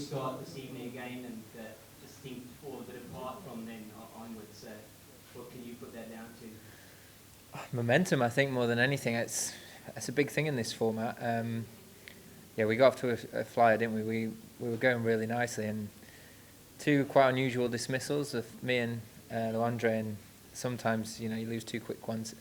start this evening again and just think all a bit apart from then onwards. What can you put that down to? Momentum, I think, more than anything. It's a big thing in this format. Yeah, we got off to a flyer, didn't we? We were going really nicely, and two quite unusual dismissals of me and Luandre, and sometimes, you lose two quick ones.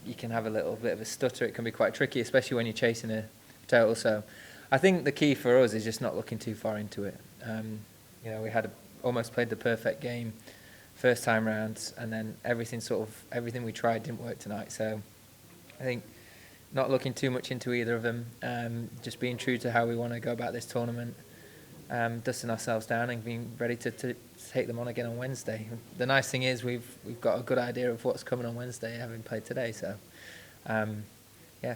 You can have a little bit of a stutter. It can be quite tricky, especially when you're chasing a total. So I think the key for us is just not looking too far into it. We had almost played the perfect game first time round, and then everything we tried didn't work tonight. So I think not looking too much into either of them, just being true to how we want to go about this tournament, dusting ourselves down and being ready to take them on again on Wednesday. The nice thing is we've got a good idea of what's coming on Wednesday, having played today. So, yeah.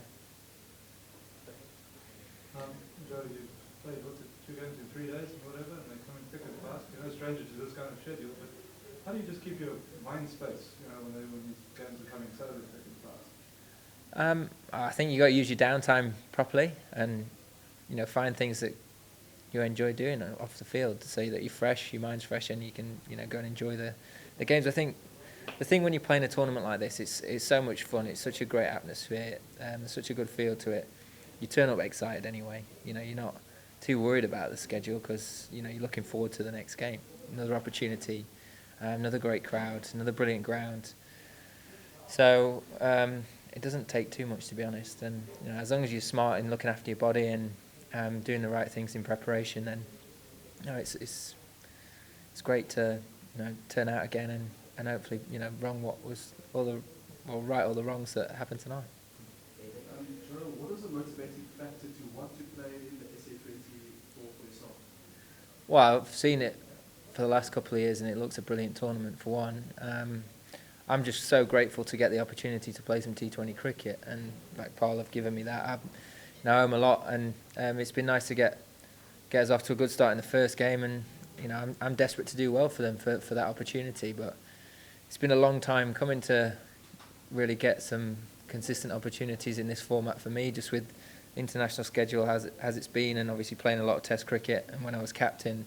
Joe, you've played two games in 3 days and whatever, and they're coming thick and fast. You're no stranger to this kind of schedule, but how do you just keep your mind space, when these games are coming so thick and fast? I think you got to use your downtime properly, and find things that you enjoy doing off the field, so that you're fresh, your mind's fresh, and you can go and enjoy the games. I think the thing when you're playing a tournament like this, it's so much fun. It's such a great atmosphere. There's such a good feel to it. You turn up excited anyway. You're not too worried about the schedule because you're looking forward to the next game, another opportunity, another great crowd, another brilliant ground. So it doesn't take too much, to be honest. And as long as you're smart in looking after your body and doing the right things in preparation, then it's great to turn out again and hopefully wrong what was right all the wrongs that happened tonight. Joe, what is the motivating factor to want to play in the SA20 for yourself? Well, I've seen it for the last couple of years, and it looks a brilliant tournament for one. I'm just so grateful to get the opportunity to play some T20 cricket, and like Paarl have given me that. I owe him a lot, and it's been nice to get us off to a good start in the first game, and I'm desperate to do well for them for that opportunity. But it's been a long time coming to really get some consistent opportunities in this format for me, just with international schedule as it's been, and obviously playing a lot of Test cricket. And when I was captain,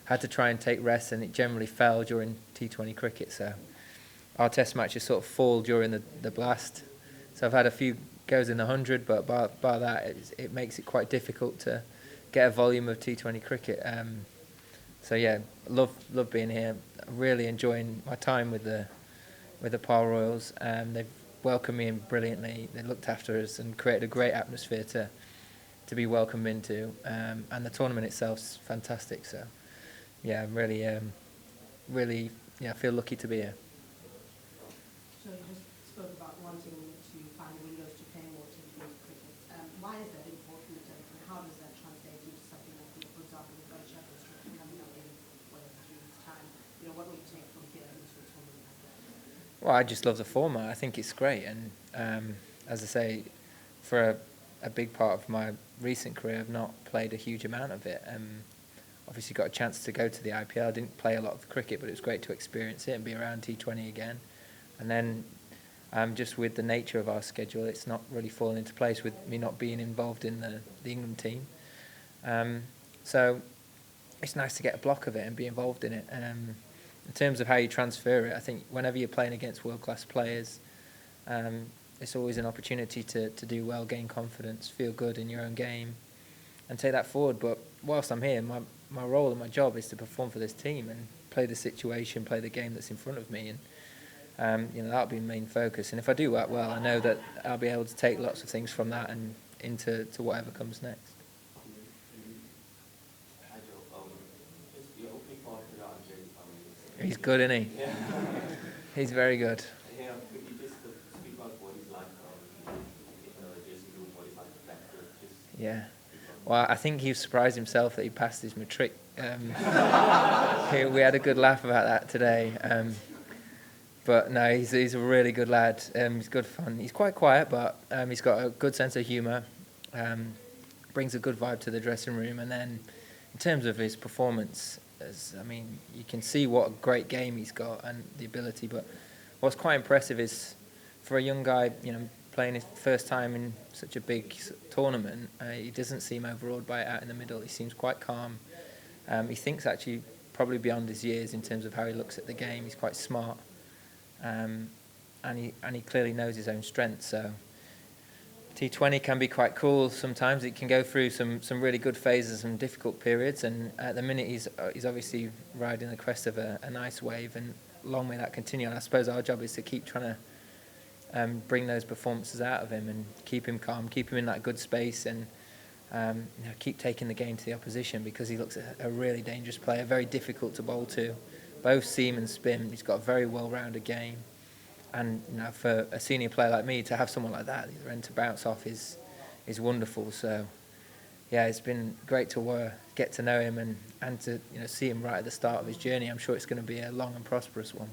had to try and take rest, and it generally fell during T20 cricket. So our Test matches sort of fall during the blast. So I've had a few goes in the 100, but by that it makes it quite difficult to get a volume of T20 cricket. So yeah, love being here. Really enjoying my time with the Paarl Royals. They've welcomed me in brilliantly. They looked after us and created a great atmosphere to be welcomed into. And the tournament itself's fantastic. So yeah, I'm really feel lucky to be here. So you just spoke about wanting to find windows to play more T20 cricket. Why is that important, and how does that translate into something like, for example, the British restriction coming up in 3 weeks' time? What will you take from here into a tournament like that? Well, I just love the format. I think it's great, and as I say, for a big part of my recent career, I've not played a huge amount of it. Obviously got a chance to go to the IPL. I didn't play a lot of the cricket, but it was great to experience it and be around T20 again. And then just with the nature of our schedule, it's not really fallen into place with me not being involved in the England team. So it's nice to get a block of it and be involved in it. In terms of how you transfer it, I think whenever you're playing against world-class players, it's always an opportunity to do well, gain confidence, feel good in your own game, and take that forward. But whilst I'm here, my role and my job is to perform for this team and play the situation, play the game that's in front of me, and that'll be the main focus. And if I do that well, I know that I'll be able to take lots of things from that and into whatever comes next. He's good, isn't he? Yeah. He's very good. Yeah, could you just speak about what he's like in the dressing room, what he's like back to just... Yeah. Well, I think he surprised himself that he passed his matric. We had a good laugh about that today. But no, he's a really good lad. He's good fun. He's quite quiet, but he's got a good sense of humour. Brings a good vibe to the dressing room. And then in terms of his performance, you can see what a great game he's got and the ability. But what's quite impressive is for a young guy, playing his first time in such a big tournament, he doesn't seem overawed by it out in the middle. He seems quite calm. He thinks actually probably beyond his years in terms of how he looks at the game. He's quite smart, and he clearly knows his own strengths. So T20 can be quite cool sometimes. It can go through some really good phases, some difficult periods, and at the minute he's obviously riding the crest of a nice wave, and long may that continue. And I suppose our job is to keep trying to bring those performances out of him and keep him calm, keep him in that good space, and keep taking the game to the opposition, because he looks a really dangerous player, very difficult to bowl to, both seam and spin. He's got a very well-rounded game. And for a senior player like me to have someone like that, the other end to bounce off is wonderful. So, yeah, it's been great to get to know him and to see him right at the start of his journey. I'm sure it's going to be a long and prosperous one.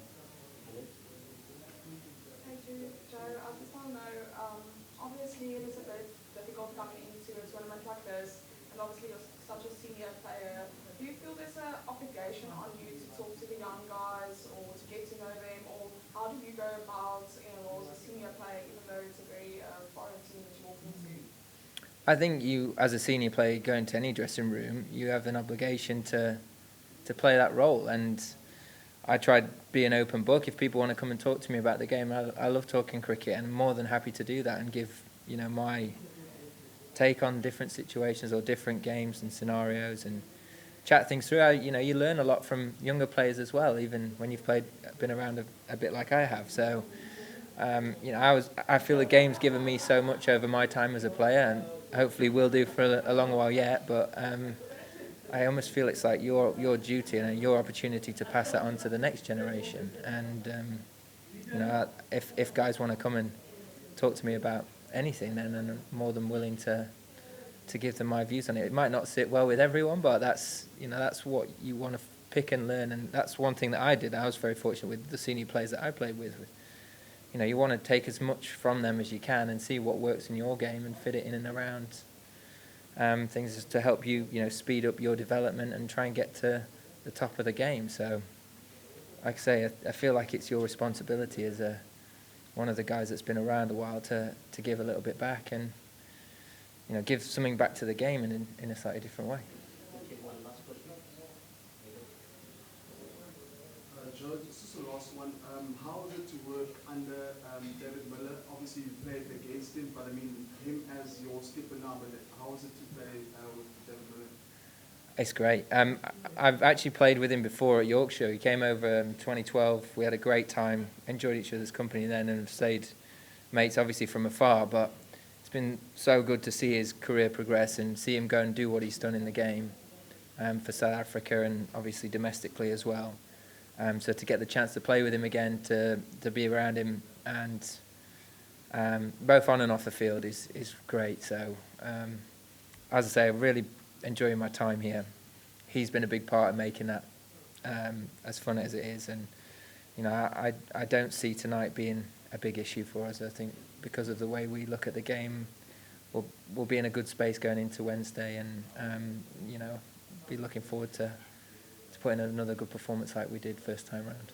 Thank you, Joe. I just want to know, obviously it is a bit difficult coming into a tournament like this, and obviously you're such a senior player. Do you feel there's an obligation on you to talk to the young guys or to get to know them, or how do you go about, as a senior player, even though it's a very foreign team that you walk into? I think you, as a senior player, going to any dressing room, you have an obligation to play that role. And I tried being an open book. If people want to come and talk to me about the game, I love talking cricket, and I'm more than happy to do that and give my take on different situations or different games and scenarios, and chat things through. You learn a lot from younger players as well, even when you've been around a bit like I have. So, I feel the game's given me so much over my time as a player, and hopefully will do for a long while yet. But I almost feel it's like your duty and your opportunity to pass that on to the next generation. And if guys want to come and talk to me about anything, then I'm more than willing to give them my views on it. It might not sit well with everyone, but that's what you want to pick and learn, and that's one thing that I did. I was very fortunate with the senior players that I played with. You want to take as much from them as you can and see what works in your game and fit it in and around things to help you, speed up your development and try and get to the top of the game. So, like I say, I feel like it's your responsibility as one of the guys that's been around a while to give a little bit back and give something back to the game in a slightly different way. One last question. Joe, this is the last one. How is it to work under David Miller? Obviously, you played against him, but I mean, him as your skipper now, but how is it to play with David Miller? It's great. I've actually played with him before at Yorkshire. He came over in 2012. We had a great time, enjoyed each other's company then, and have stayed mates, obviously, from afar. But it's been so good to see his career progress and see him go and do what he's done in the game for South Africa and obviously domestically as well. So to get the chance to play with him again, to be around him, and both on and off the field is great. So as I say, I'm really enjoying my time here. He's been a big part of making that as fun as it is, and I don't see tonight being a big issue for us. I think because of the way we look at the game, we'll be in a good space going into Wednesday, and be looking forward to putting in another good performance like we did first time round.